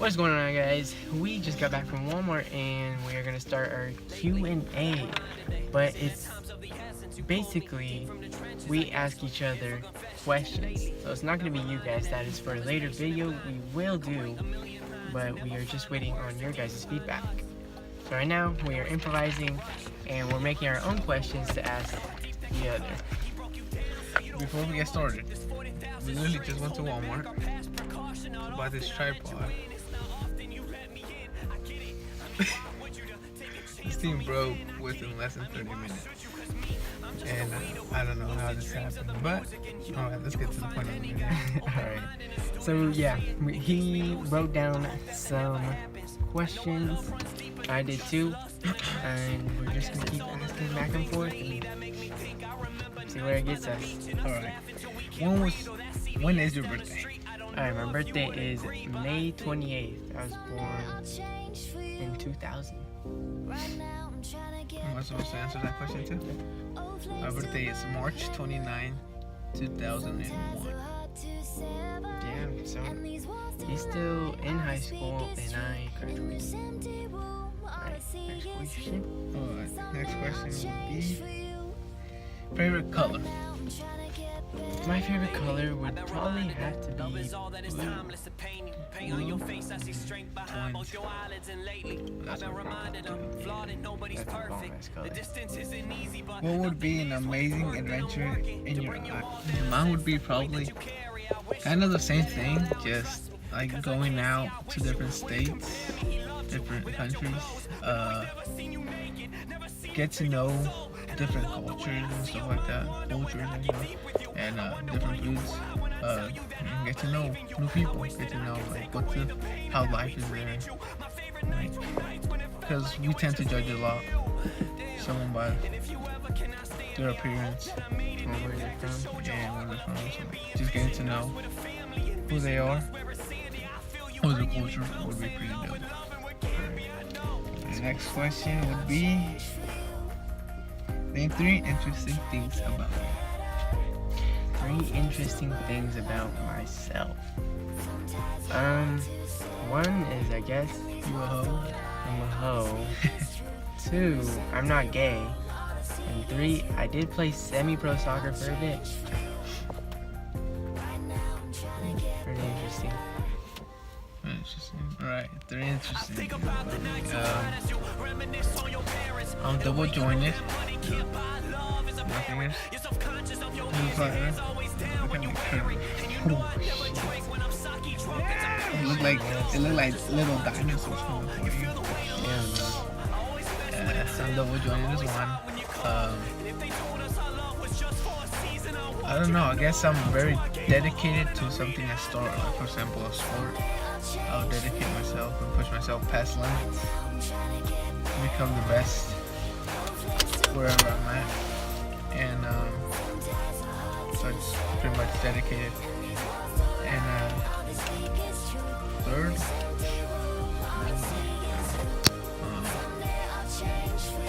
What's going on, guys? We just got back from Walmart and we are gonna start our Q&A. But it's basically we ask each other questions. So it's not gonna be you guys. That is for a later video. We will do, but we are just waiting on your guys' feedback. So right now we are improvising and we're making our own questions to ask the other. Before we get started, we literally just went to Walmart to buy this tripod. This thing broke within less than 30 minutes. And I don't know how this happened, but alright, let's get to the point of the video. Alright, so yeah, he wrote down some questions. I did too, and we're just gonna keep asking back and forth and see where it gets us. Alright, when is your birthday? Alright, my birthday is May 28th. I was born in 2000. Am I supposed to answer that question too? My birthday is March 29, 2001. Yeah, so he's still in high school and I graduated. Alright, next question. Alright, next question would be favorite color. My favorite color would probably have to be blue. That's my That's a bomb-ass color. What would be an amazing adventure in your life? Mine would be probably kind of the same thing, just like going out to different states, different countries, get to know different cultures and stuff like that, and different foods, and get to know new people, get to know like how life is there, because we tend to judge a lot someone by their appearance Where they're from. and where they're from, so just getting to know who they are, or their culture would be pretty dope. The next question would be, name 3 interesting things about you. 3 interesting things about myself. One is, I guess, You a hoe? I'm a hoe. 2, I'm not gay. And 3, I did play semi-pro soccer for a bit. Pretty interesting. Interesting. Alright, 3 interesting. I'm double jointed. Nothing else. It looked like little dinosaurs coming for you. Yeah, I'm double jointed as one. I don't know. I guess I'm very dedicated to something I start. Like for example, a sport. I'll dedicate myself and push myself past limits to become the best wherever I'm at. And so I just pretty much dedicated. And third,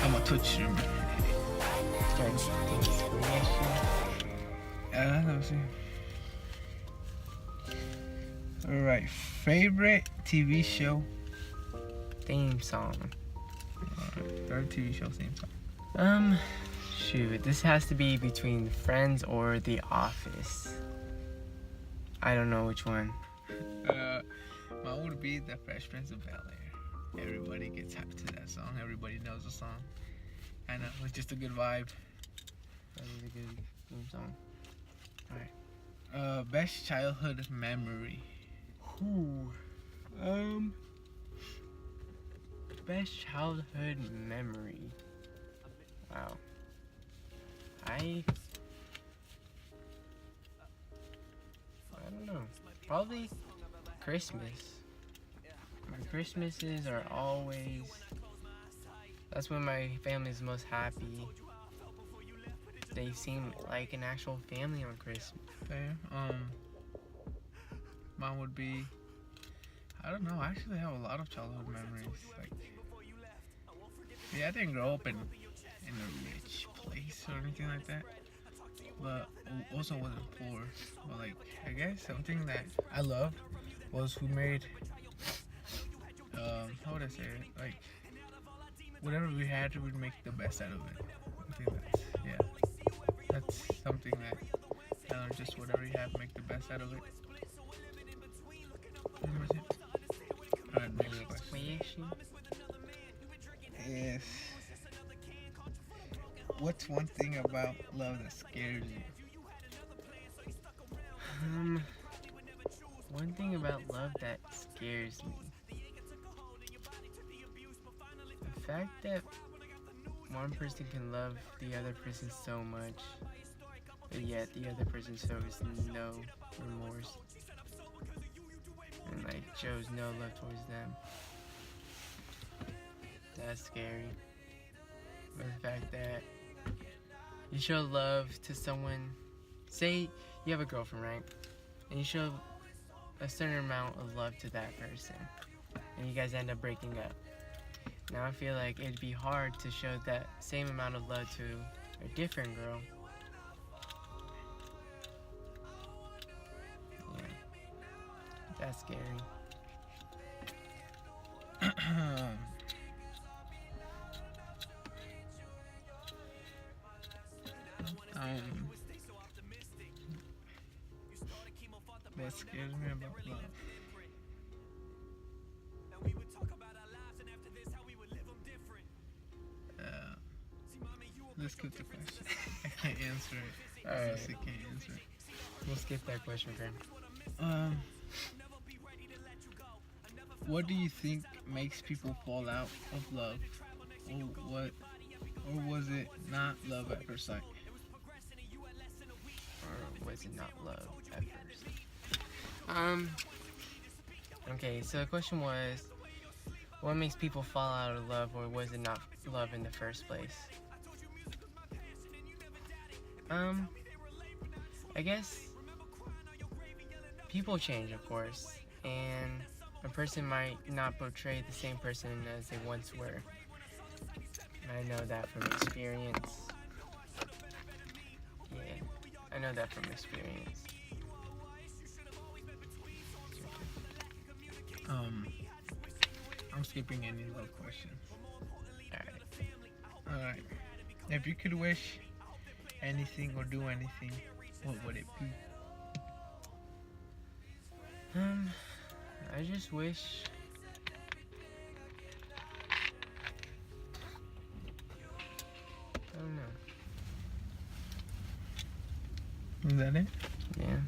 I'm a Twitch streamer. Let me see. Alright, favorite TV show? theme song. Favorite TV show theme song? Shoot, this has to be between Friends or The Office. I don't know which one. Mine would be The Fresh Prince of Bel-Air. Everybody gets hyped to that song. Everybody knows the song. I know, it's just a good vibe. That is a good theme song. Best childhood memory. Best childhood memory. Wow. I don't know. Probably Christmas. My Christmases are always, that's when my family is most happy. They seem like an actual family on Christmas. Fair. Mine would be, I don't know, I actually have a lot of childhood memories. Like, yeah, I didn't grow up in a rich place or anything like that, but also wasn't poor. But like, I guess something that I loved was we made how would I say it? Like, whatever we had, we'd make the best out of it. I think that's something that, just whatever you have, make the best out of it. Alright, next question. Yes. What's one thing about love that scares you? One thing about love that scares me. The fact that one person can love the other person so much, but yet the other person shows no remorse and like shows no love towards them. That's scary. But the fact that you show love to someone, say you have a girlfriend, right? And you show a certain amount of love to that person, and you guys end up breaking up. Now I feel like it'd be hard to show that same amount of love to a different girl. Yeah, that's scary. That scares me about love. Let's skip the question. I can't answer it. Alright. I can't answer it. We'll skip that question, Graham. What do you think makes people fall out of love? Or was it not love at first sight? Or was it not love at first? Okay, so the question was, what makes people fall out of love, or was it not love in the first place? I guess people change, of course, and a person might not portray the same person as they once were. I know that from experience. Yeah, I know that from experience. I'm skipping any love questions. Alright. If you could wish anything or do anything, what would it be? I just wish I don't know. Is that it? Yeah.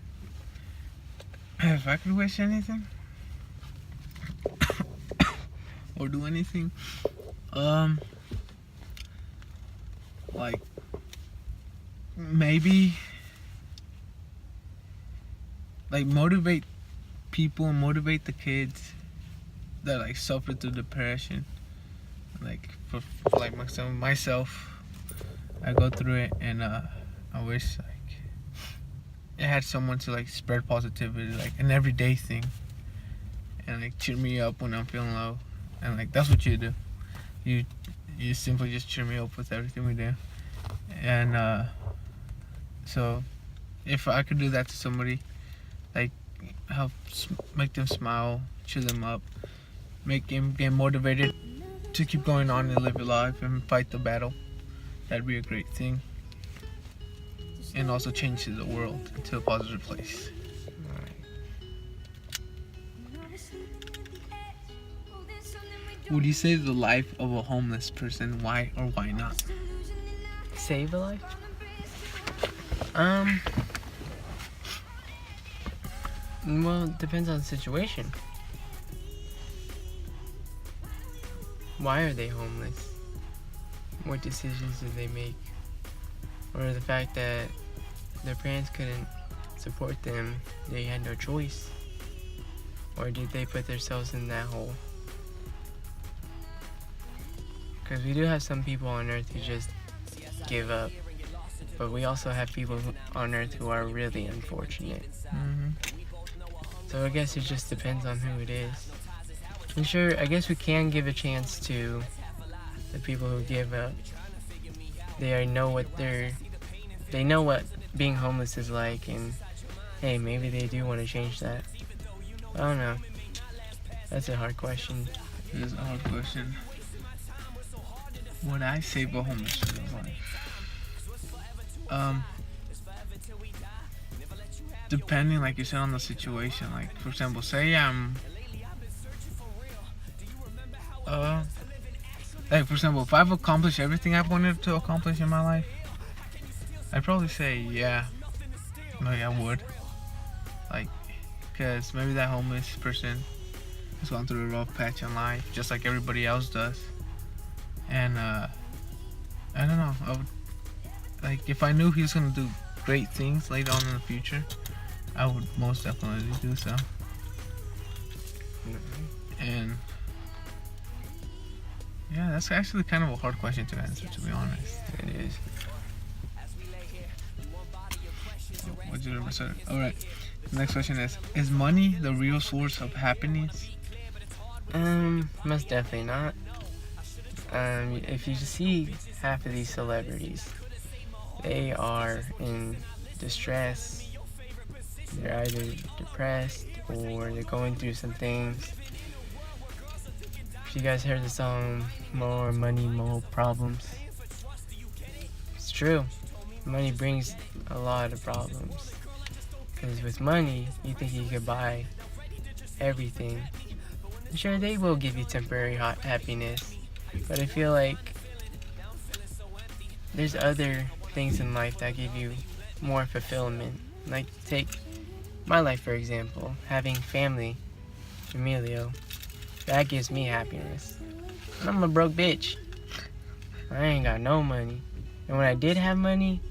If I could wish anything or do anything, like maybe like motivate people and motivate the kids that like suffer through depression. Like for like myself, I go through it, and I wish like it had someone to like spread positivity, like an everyday thing, and like cheer me up when I'm feeling low. And like that's what you do. You simply just cheer me up with everything we do. And so if I could do that to somebody, like help make them smile, cheer them up, make them get motivated to keep going on and live your life and fight the battle, that'd be a great thing. And also change the world into a positive place. Would you save the life of a homeless person? Why or why not? Save a life? Well, it depends on the situation. Why are they homeless? What decisions did they make? Or the fact that their parents couldn't support them, they had no choice? Or did they put themselves in that hole? Because we do have some people on earth who just give up, but we also have people on earth who are really unfortunate. Mm-hmm. So I guess it just depends on who it is. And sure, I guess we can give a chance to the people who give up. They know what being homeless is like, and hey, maybe they do want to change that. I don't know. That's a hard question. This is a hard question. Would I save a homeless person's life? Depending, like you said, on the situation. Like, for example, say I'm like, for example, if I've accomplished everything I've wanted to accomplish in my life, I'd probably say yeah. Maybe I would. Like, because maybe that homeless person has gone through a rough patch in life, just like everybody else does. And I don't know. I would, like, if I knew he was gonna do great things later on in the future, I would most definitely do so. And yeah, that's actually kind of a hard question to answer, to be honest. It is. What did I say? All right. The next question is money the real source of happiness? Most definitely not. If you see half of these celebrities, they are in distress. They're either depressed or they're going through some things. If you guys heard the song More Money, More Problems, it's true. Money brings a lot of problems. Because with money, you think you could buy everything. Sure, they will give you temporary happiness, but I feel like there's other things in life that give you more fulfillment. Like, take my life for example. Having family, EMILIO, that gives me happiness. And I'm a broke bitch. I ain't got no money. And when I did have money,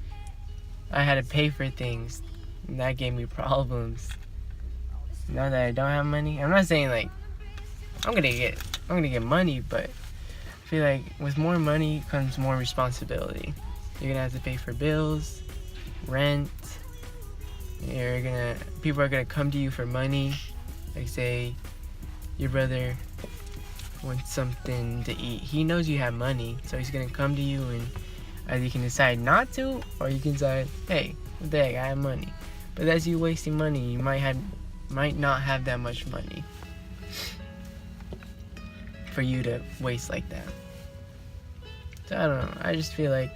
I had to pay for things. And that gave me problems. Now that I don't have money, I'm not saying like I'm gonna get money, but I feel like with more money comes more responsibility. You're gonna have to pay for bills, rent. People are gonna come to you for money. Like, say your brother wants something to eat. He knows you have money, so he's gonna come to you, and either you can decide not to, or you can decide, hey, what the heck, I have money. But that's you wasting money. You might not have that much money for you to waste like that. So I don't know. I just feel like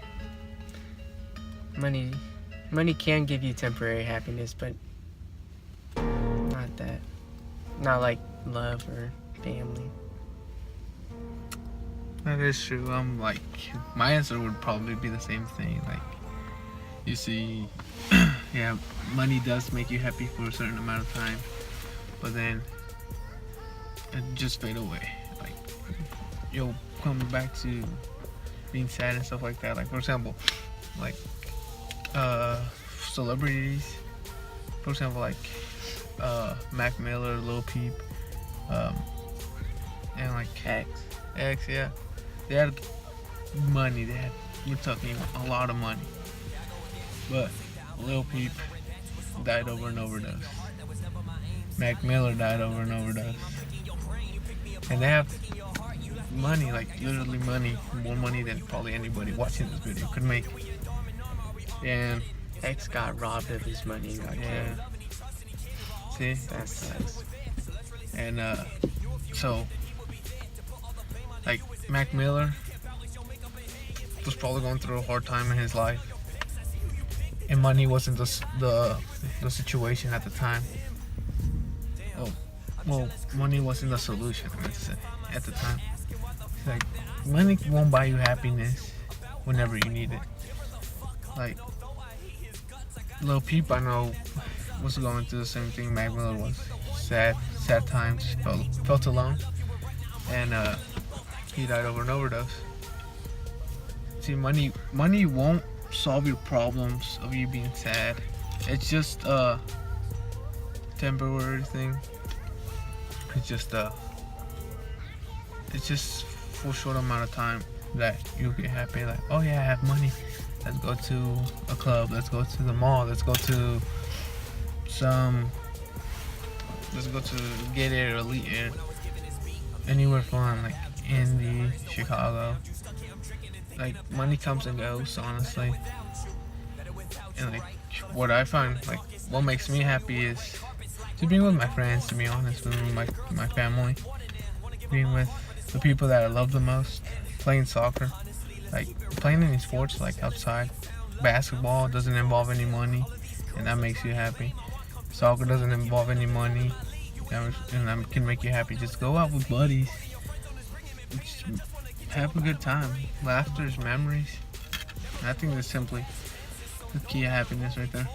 money can give you temporary happiness, but not that. Not like love or family. That is true. Like, my answer would probably be the same thing. Like, you see, yeah, money does make you happy for a certain amount of time, but then it just fade away. Like, you'll come back to being sad and stuff like that. Like, for example, like celebrities. For example, like Mac Miller, Lil Peep, and like X, yeah. They had money. We're talking a lot of money. But Lil Peep died over an overdose. Mac Miller died over an overdose. And they have money, like literally money, more money than probably anybody watching this video could make. And X got robbed of his money and got killed. See? That sucks. And so, like, Mac Miller was probably going through a hard time in his life, and money wasn't the situation at the time. Well, money wasn't the solution, let's say, at the time. Like, money won't buy you happiness whenever you need it. Like, Lil Peep, I know, was going through the same thing Mac Miller was. Sad times, felt alone, and he died over an overdose. See, money won't solve your problems of you being sad. It's just a temporary thing. It's just for a short amount of time that you'll get happy. Like, oh yeah, I have money. Let's go to a club. Let's go to the mall. Let's go to Get Air, Elite Air, anywhere fun, like Indy, Chicago. Like, money comes and goes, honestly. And like, what I find, like, what makes me happy is to be with my friends, to be honest, with my family, being with the people that I love the most. Playing soccer, like playing any sports, like outside. Basketball doesn't involve any money, and that makes you happy. Soccer doesn't involve any money, and that can make you happy. Just go out with buddies. Just have a good time. Laughter, memories. I think that's simply the key of happiness right there.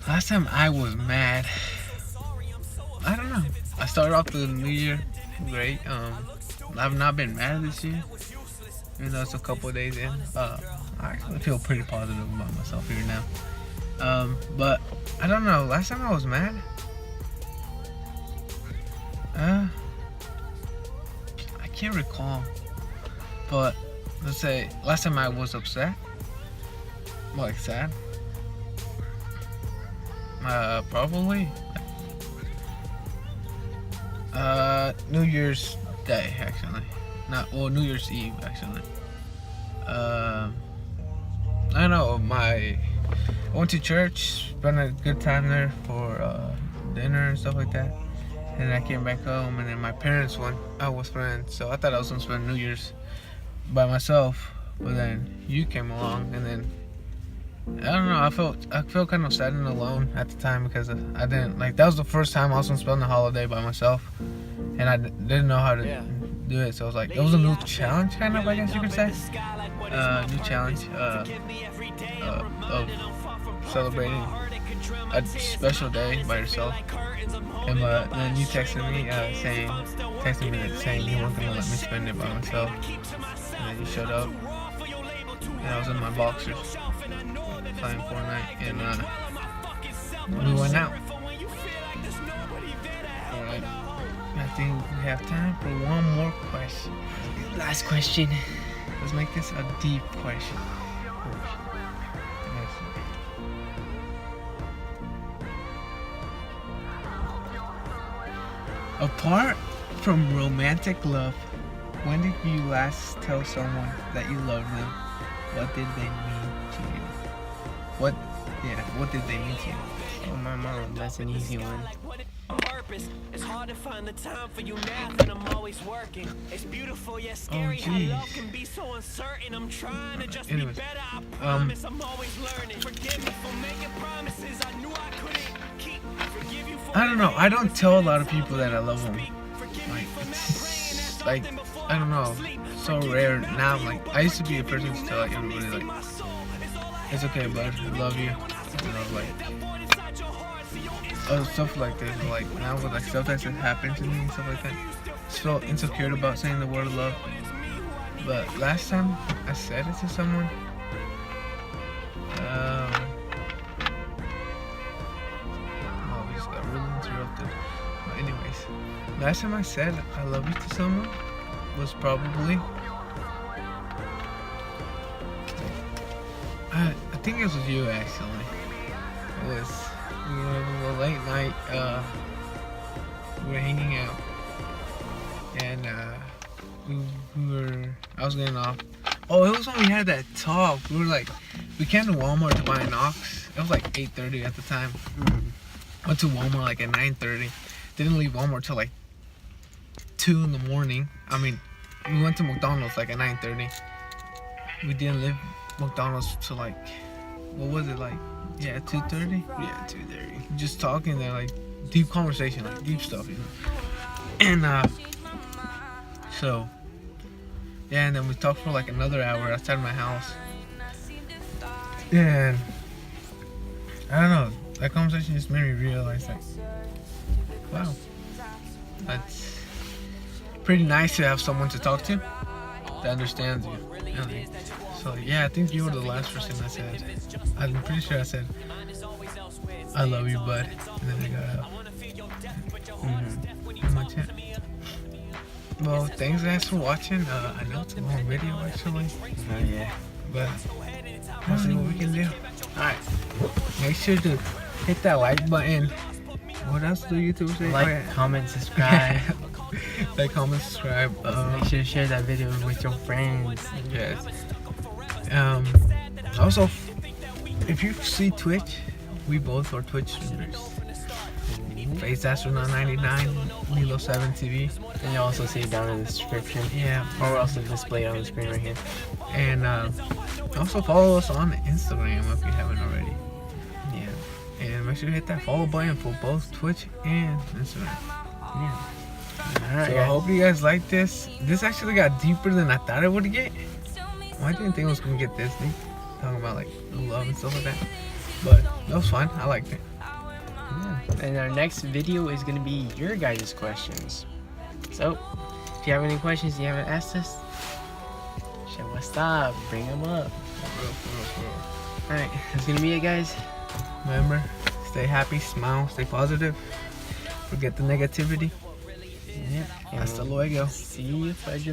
Last time I was mad, I don't know. I started off the new year great. I've not been mad this year, even though it's a couple of days in. I actually feel pretty positive about myself here now. But I don't know. Last time I was mad, I can't recall. But let's say last time I was upset, like sad. Probably New Year's Day, actually. New Year's Eve, actually. I don't know, I went to church, spent a good time there for dinner and stuff like that. And then I came back home, and then my parents went out with friends, so I thought I was gonna spend New Year's by myself. But then you came along, and then I don't know. I felt kind of sad and alone at the time because I didn't like. That was the first time I was gonna spend the holiday by myself, and I didn't know how to do it. So it was like it was a new challenge, kind of, I guess you could say. New challenge of celebrating a special day by yourself. And then you texted me saying you weren't gonna let me spend it by myself, and then you showed up, and I was in my boxers playing Fortnite, and we went out. Alright, I think we have time for one more question. Last question. Let's make this a deep question. Apart from romantic love, when did you last tell someone that you love them? What did they mean to you? What did they mean to you? Oh, my mom, that's an easy one. It's hard to find the time for you now, and I'm always working. It's beautiful yet scary how love can be so uncertain. I'm trying to just be better. I promise I'm always learning. Forgive me for making promises I knew I couldn't keep. Forgive you for I don't know. I don't tell a lot of people that I love them. Like, it's like, I don't know, so rare now. Like, I used to be a person to tell like everybody like, it's okay, bud, I love you. You know, like. Stuff like this, like now with like stuff that's happened to me and stuff like that, just felt insecure about saying the word love. But last time I said it to someone, we just got really interrupted. But anyways, last time I said I love you to someone was probably, I think it was you actually. It was. It was a late night, we were hanging out, and I was getting off. Oh, it was when we had that talk. We came to Walmart to buy an ox. It was like 8:30 at the time. Went to Walmart like at 9:30. Didn't leave Walmart till like 2 in the morning. I mean, we went to McDonald's like at 9:30. We didn't leave McDonald's till like, what was it, like? Yeah, 2:30? Yeah, 2:30. Just talking there, like, deep conversation, like, deep stuff, you know? And, so, yeah, and then we talked for, like, another hour outside my house. And, I don't know, that conversation just made me realize, like, wow, that's pretty nice to have someone to talk to that understands you. Really. So yeah, I think you were the last person I said. I'm pretty sure I said, I love you, bud. And then I got out. Pretty much it. Well, thanks guys for watching. I know it's a long video actually. Oh yeah. But we'll see what we can do. Alright. Make sure to hit that like button. What else do YouTube say? Like, comment, subscribe. Like, comment, subscribe. Make sure to share that video with your friends. Yes. Also, if you see Twitch, we both are Twitch streamers. Face Astronaut 99, Lilo 7 TV. And you'll also see it down in the description. Yeah. Or we'll also display it on the screen right here. And also follow us on Instagram if you haven't already. Yeah. And make sure you hit that follow button for both Twitch and Instagram. Yeah. Alright, So I hope you guys like this. This actually got deeper than I thought it would get. Well, I didn't think it was gonna get this deep. Talking about like love and stuff like that. But it was fun. I liked it. Yeah. And our next video is going to be your guys' questions. So, if you have any questions you haven't asked us, show us stop, bring them up. Alright, that's going to be it, guys. Remember, stay happy, smile, stay positive. Forget the negativity. Yeah. Hasta luego. See you, Fudge.